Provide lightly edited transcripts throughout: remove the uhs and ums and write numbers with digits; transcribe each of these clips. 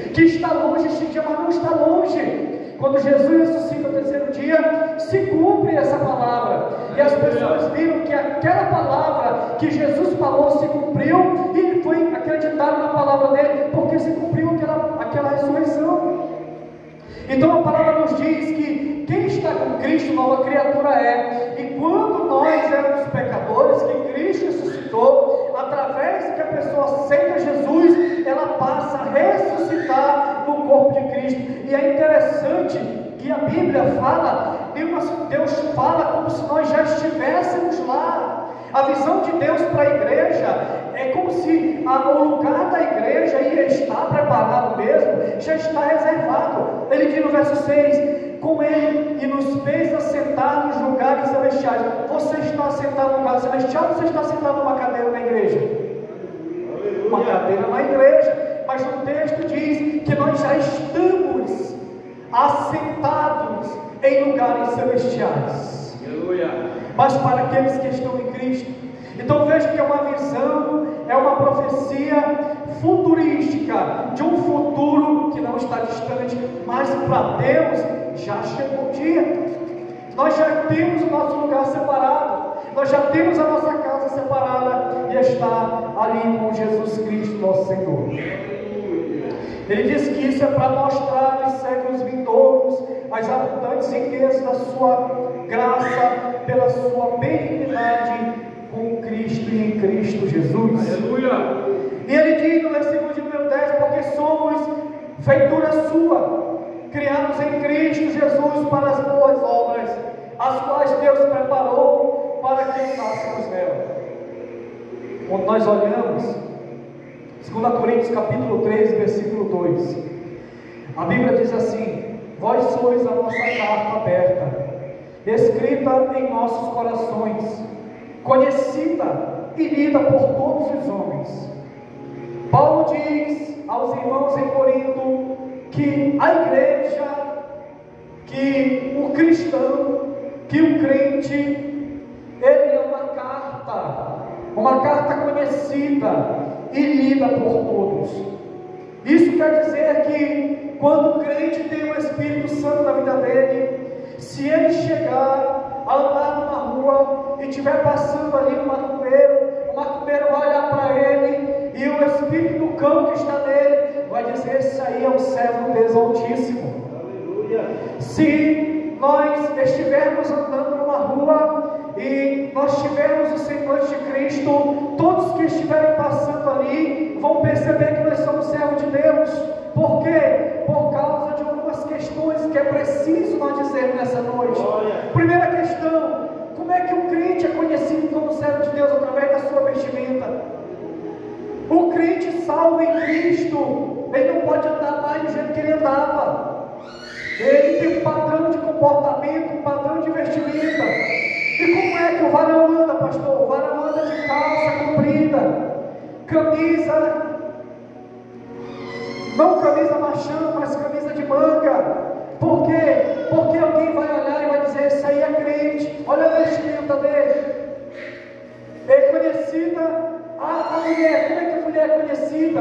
que está longe este dia, mas não está longe. Quando Jesus ressuscita no terceiro dia, se cumpre essa palavra, e as pessoas viram que aquela palavra que Jesus falou se cumpriu, e foi acreditado na palavra dele, porque se cumpriu aquela ressurreição. Então a palavra nos diz que quem está com Cristo, nova criatura é. E quando nós éramos pecadores, que Cristo ressuscitou, através que a pessoa aceita Jesus, ela passa a ressuscitar no corpo de Cristo. E é interessante que a Bíblia fala, Deus fala como se nós já estivéssemos lá. A visão de Deus para a igreja é como se o lugar da igreja ia estar preparado mesmo, já está reservado. Ele diz no verso 6, com ele e nos fez assentar nos lugares celestiais. Você está sentado no lugar celestial ou você está sentado numa cadeira na igreja? Uma cadeira na igreja, mas o texto diz que nós já estamos assentados em lugares celestiais. Aleluia. Mas para aqueles que estão em Cristo. Então veja que é uma visão, é uma profecia futurística de um futuro que não está distante, mas para Deus já chegou o dia. Nós já temos o nosso lugar separado, nós já temos a nossa casa separada e está ali com Jesus Cristo, nosso Senhor. Ele diz que isso é para mostrar nos séculos vindouros as abundantes riquezas da sua graça, pela sua benignidade com Cristo e em Cristo Jesus. Aleluia! E ele diz no versículo de número 10, porque somos feitura sua, criados em Cristo Jesus para as boas obras, as quais Deus preparou para que andássemos nela. Quando nós olhamos 2 Coríntios capítulo 3, versículo 2, a Bíblia diz assim: vós sois a nossa carta aberta, escrita em nossos corações, conhecida e lida por todos os homens. Paulo diz aos irmãos em Corinto que a igreja, que o cristão, que o crente, ele é uma carta conhecida e lida por todos. Isso quer dizer que quando o crente tem o Espírito Santo na vida dele, se ele chegar a andar numa rua e estiver passando ali um macumbeiro vai olhar para ele e o Espírito do cão que está nele vai dizer: esse aí é um servo de Deus Altíssimo. Aleluia. Se nós estivermos andando numa rua e nós tivermos o semblante de Cristo, todos que estiverem passando ali vão perceber que nós somos servos de Deus. Por quê? Por causa de algumas questões que é preciso nós dizer nessa noite. Primeira questão: como é que o crente é conhecido como servo de Deus? Através da sua vestimenta. O crente salvo em Cristo, ele não pode andar mais do jeito que ele andava. Ele tem um padrão de comportamento, um padrão de vestimenta. E como é que o varão anda, pastor? O varão anda de calça comprida, camisa, não camisa machão, mas camisa de manga. Por quê? Porque alguém vai olhar e vai dizer: esse aí é crente, olha a vestimenta dele. É conhecida a mulher. Como é que a mulher é conhecida?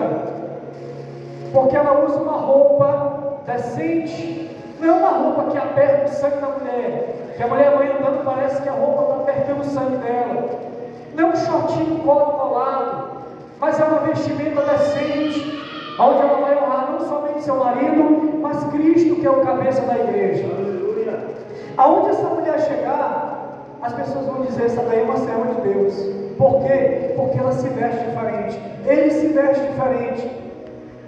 Porque ela usa uma roupa decente. Não é uma roupa que aperta o sangue da mulher, que a mulher vai andando, parece que a roupa está apertando o sangue dela. Não é um shortinho colo colado, mas é uma vestimenta decente, onde ela vai honrar não somente seu marido, mas Cristo, que é o cabeça da igreja. Aleluia. Aonde essa mulher chegar, as pessoas vão dizer: essa daí é uma serva de Deus. Por quê? Porque ela se veste diferente, ele se veste diferente.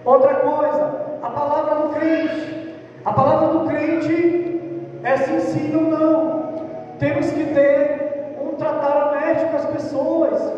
Outra coisa, a palavra do crente. A palavra do crente é sim, sim ou não. Temos que ter um tratar honesto com as pessoas.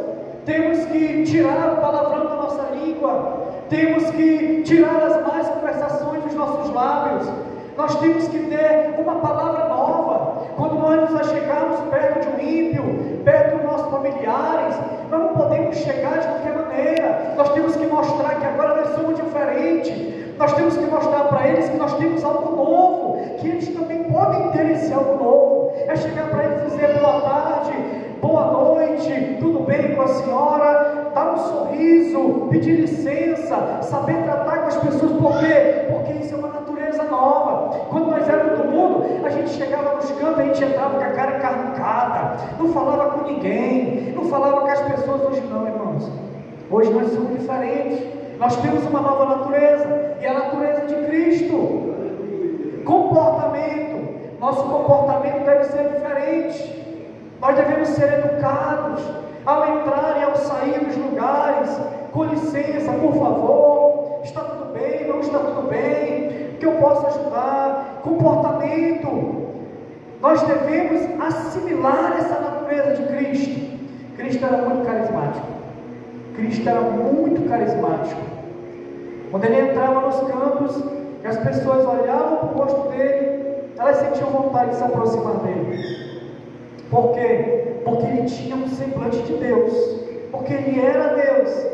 Temos que tirar o palavrão da nossa língua. Temos que tirar as más conversações dos nossos lábios. Nós temos que ter uma palavra nova. Quando nós nos achegarmos perto de um ímpio, perto dos nossos familiares, nós não podemos chegar de qualquer maneira. Nós temos que mostrar que agora nós somos diferentes. Nós temos que mostrar para eles que nós temos algo novo, que eles também podem ter esse algo novo. É chegar para eles e dizer: boa tarde, boa noite, tudo bem com a senhora? Dá um sorriso, pedir licença, saber tratar com as pessoas. Por quê? Porque isso é uma natureza nova. Quando nós éramos do mundo, a gente chegava nos cantos, a gente entrava com a cara encarnada, não falava com ninguém, não falava com as pessoas. Hoje não, irmãos. Hoje nós somos diferentes. Nós temos uma nova natureza, e a natureza de Cristo. Comportamento. Nosso comportamento deve ser diferente. Nós devemos ser educados ao entrar e ao sair dos lugares. Com licença, por favor, está tudo bem, não está tudo bem, que eu posso ajudar. Comportamento. Nós devemos assimilar essa natureza de Cristo. Cristo era muito carismático. Cristo era muito carismático. Quando ele entrava nos campos e as pessoas olhavam para o rosto dele, elas sentiam vontade de se aproximar dele. Por quê? Porque ele tinha um semblante de Deus, porque ele era Deus.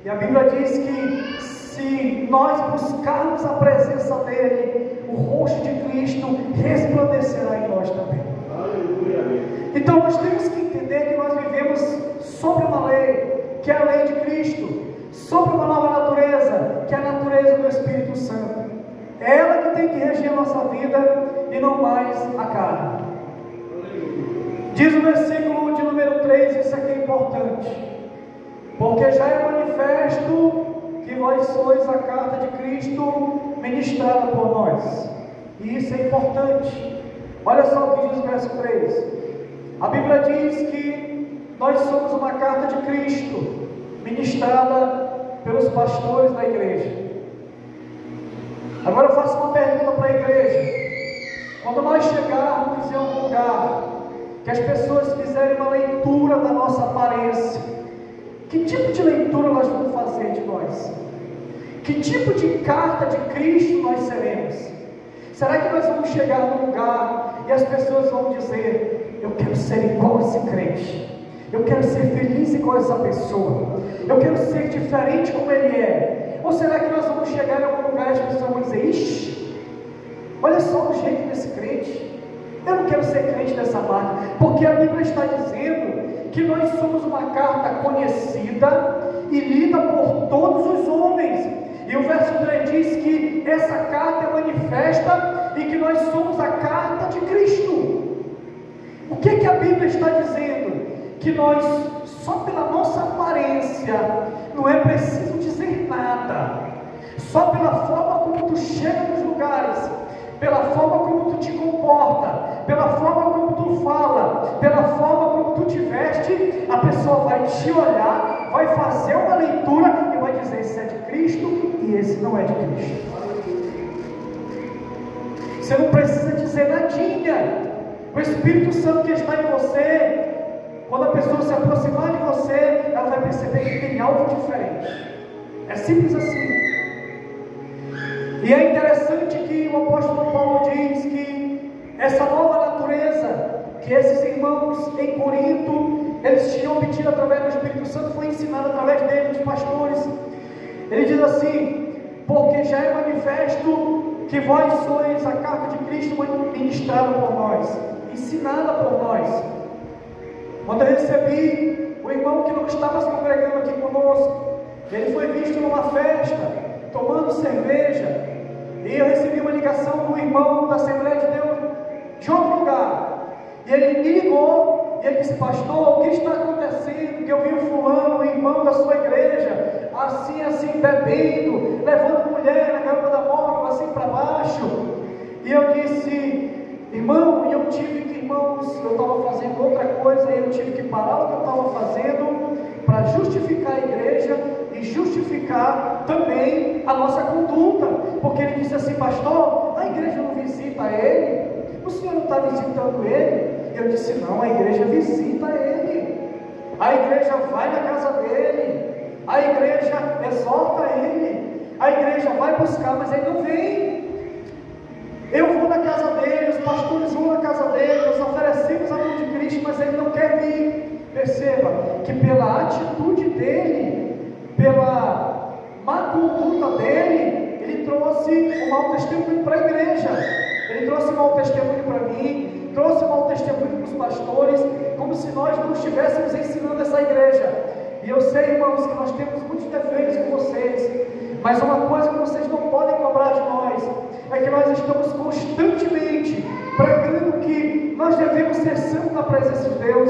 E a Bíblia diz que se nós buscarmos a presença dele, o rosto de Cristo resplandecerá em nós também. Então nós temos que entender que nós vivemos sobre uma lei, que é a lei de Cristo, sobre uma nova natureza, que é a natureza do Espírito Santo. É ela que tem que reger a nossa vida e não mais a carne. Diz o versículo de número 3, isso aqui é importante. Porque já é manifesto que vós sois a carta de Cristo ministrada por nós. E isso é importante. Olha só o que diz o verso 3. A Bíblia diz que nós somos uma carta de Cristo ministrada pelos pastores da igreja. Agora eu faço uma pergunta para a igreja. Quando nós chegarmos em algum lugar, que as pessoas fizerem uma leitura da nossa aparência, que tipo de leitura elas vão fazer de nós? Que tipo de carta de Cristo nós seremos? Será que nós vamos chegar num lugar e as pessoas vão dizer: eu quero ser igual a esse crente, eu quero ser feliz igual a essa pessoa, eu quero ser diferente como ele é? Ou será que nós vamos chegar em algum lugar e as pessoas vão dizer: ixi, olha só o jeito desse crente, eu não quero ser crente dessa marca? Porque a Bíblia está dizendo que nós somos uma carta conhecida e lida por todos os homens. E o verso 3 diz que essa carta é manifesta e que nós somos a carta de Cristo. O que a Bíblia está dizendo? Que nós, só pela nossa aparência, não é preciso dizer nada, só pela forma como tu chega nos lugares, pela forma como tu te comporta, pela forma como tu fala, pela forma como tu te veste, a pessoa vai te olhar, vai fazer uma leitura e vai dizer: esse é de Cristo e esse não é de Cristo. Você não precisa dizer nadinha. O Espírito Santo que está em você, quando a pessoa se aproximar de você, ela vai perceber que tem algo diferente. É simples assim. E é interessante que o apóstolo Paulo diz que essa nova natureza que esses irmãos em Corinto, eles tinham obtido através do Espírito Santo, foi ensinada através dele, dos pastores. Ele diz assim: porque já é manifesto que vós sois a carta de Cristo ministrada por nós, ensinada por nós. Quando eu recebi o irmão que não estava se congregando aqui conosco, ele foi visto numa festa, tomando cerveja, e eu recebi uma ligação do irmão da Assembleia de Deus, de outro lugar, e ele me ligou, e ele disse: pastor, o que está acontecendo? Que eu vi o fulano, o irmão da sua igreja, assim, bebendo, levando mulher na garupa da moto, assim para baixo. E eu disse: irmão, eu tive que, irmãos, eu estava fazendo outra coisa, e eu tive que parar o que eu estava fazendo, para justificar a igreja, e justificar também a nossa conduta, porque ele disse assim: pastor, a igreja não visita ele? O senhor não está visitando ele? Eu disse: não, a igreja visita ele, a igreja vai na casa dele, a igreja exorta ele, a igreja vai buscar, mas ele não vem. Eu vou na casa dele, os pastores vão na casa dele, nós oferecemos a mão de Cristo, mas ele não quer vir. Perceba que pela atitude dele, pela má conduta dele, ele trouxe um mau testemunho para a igreja, ele trouxe um mau testemunho para mim, trouxe um mau testemunho para os pastores, como se nós não estivéssemos ensinando essa igreja. E eu sei, irmãos, que nós temos muitos defeitos com vocês, mas uma coisa que vocês não podem cobrar de nós é que nós estamos constantemente pregando que nós devemos ser santos na presença de Deus.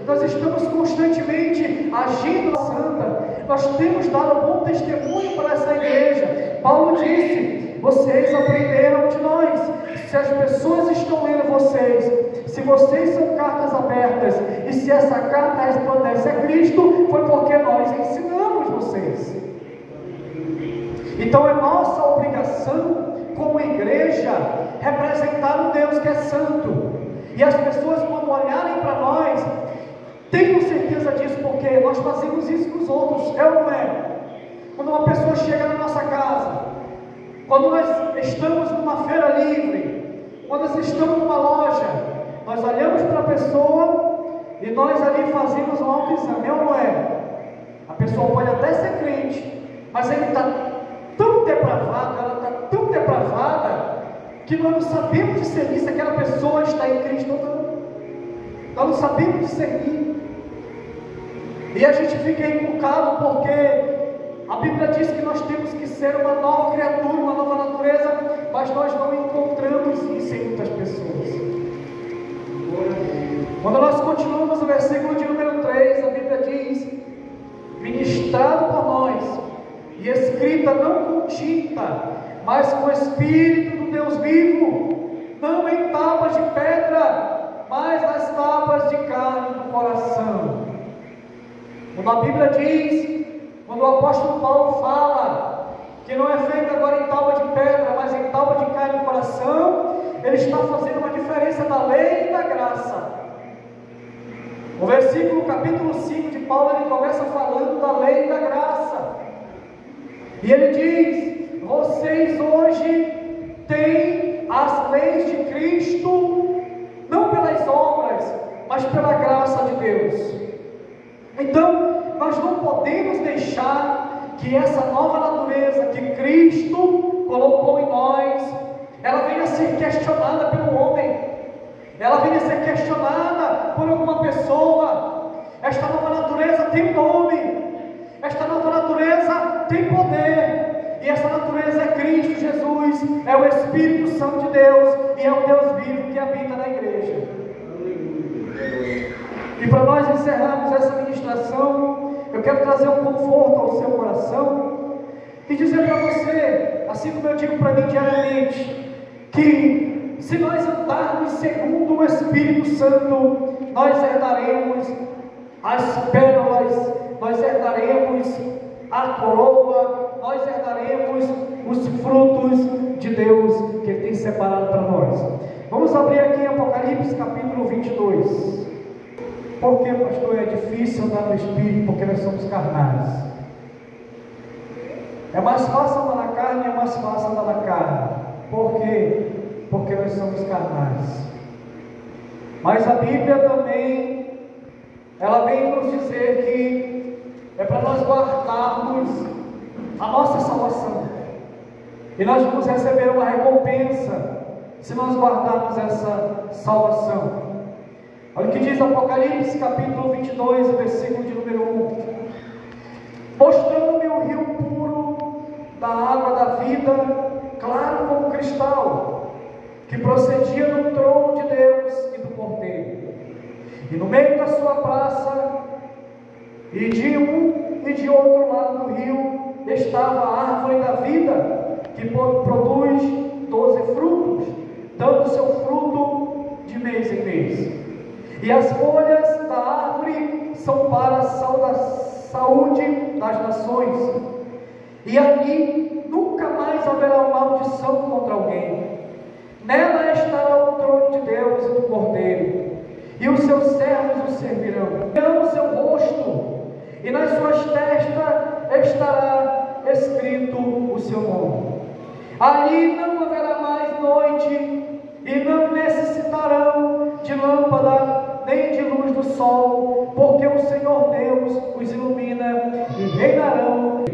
Nós estamos constantemente agindo na santa. Nós temos dado bom testemunho para essa igreja. Paulo disse: vocês aprenderam de nós. Se as pessoas estão lendo vocês, se vocês são cartas abertas, e se essa carta resplandece a Cristo, foi porque nós ensinamos vocês. Então é nossa obrigação como igreja representar um Deus que é santo. E as pessoas, quando olharem para nós, tenham certeza disso, porque nós fazemos isso com os outros, é ou não é? Quando uma pessoa chega na nossa casa, quando nós estamos numa feira livre, quando nós estamos numa loja, nós olhamos para a pessoa e nós ali fazemos um autoexame, é ou não é? A pessoa pode até ser crente, mas ele está tão depravado, ela está tão depravada, que nós não sabemos discernir se aquela pessoa está em Cristo ou não. Nós não sabemos discernir. E a gente fica encucado porque a Bíblia diz que nós temos que ser uma nova criatura, uma nova natureza, mas nós não encontramos isso em muitas pessoas. Quando nós continuamos no versículo de número 3, a Bíblia diz: ministrado por nós e escrita não com tinta, mas com o Espírito do Deus vivo, não em tábuas de pedra, mas nas tábuas de carne do coração. Quando a Bíblia diz, quando o apóstolo Paulo fala que não é feito agora em tábua de pedra, mas em tábua de carne do coração, ele está fazendo uma diferença da lei e da graça. O versículo, capítulo 5 de Paulo, ele começa falando da lei e da graça. E ele diz: vocês hoje têm as leis de Cristo, não pelas obras, mas pela graça de Deus. Então, nós não podemos deixar que essa nova natureza que Cristo colocou em nós, ela venha a ser questionada pelo homem, ela venha a ser questionada por alguma pessoa. Esta nova natureza tem um nome, esta nova natureza tem poder, e essa natureza é Cristo Jesus, é o Espírito Santo de Deus, e é o Deus vivo que habita na igreja. E para nós encerrarmos essa ministração, eu quero trazer um conforto ao seu coração e dizer para você, assim como eu digo para mim diariamente, que se nós andarmos segundo o Espírito Santo, nós herdaremos as pérolas, nós herdaremos a coroa, nós herdaremos os frutos de Deus que Ele tem separado para nós. Vamos abrir aqui em Apocalipse capítulo 22. Por que, pastor, é difícil andar no Espírito? Porque nós somos carnais. É mais fácil andar na carne, é mais fácil andar na carne. Por quê? Porque nós somos carnais. Mas a Bíblia também, ela vem nos dizer que é para nós guardarmos a nossa salvação. E nós vamos receber uma recompensa se nós guardarmos essa salvação. Olha o que diz Apocalipse capítulo 22, versículo de número 1. Mostrando-me o rio puro da água da vida, claro como cristal, que procedia do trono de Deus e do Cordeiro. E no meio da sua praça, e de um e de outro lado do rio, estava a árvore da vida, que produz 12 frutos, dando seu fruto de mês em mês. E as folhas da árvore são para a saúde das nações. E ali nunca mais haverá maldição contra alguém. Nela estará o trono de Deus e do Cordeiro, e os seus servos o servirão. Verão o seu rosto, e nas suas testas estará escrito o seu nome. Ali não haverá mais noite, e não necessitarão de lâmpada nem de luz do sol, porque o Senhor Deus os ilumina e reinarão.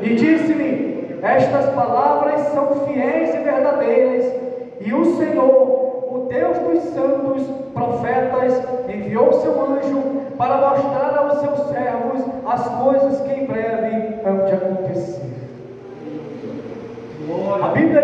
E disse-me: estas palavras são fiéis e verdadeiras, e o Senhor, o Deus dos santos profetas enviou seu anjo para mostrar aos seus servos as coisas que em breve hão de acontecer. A Bíblia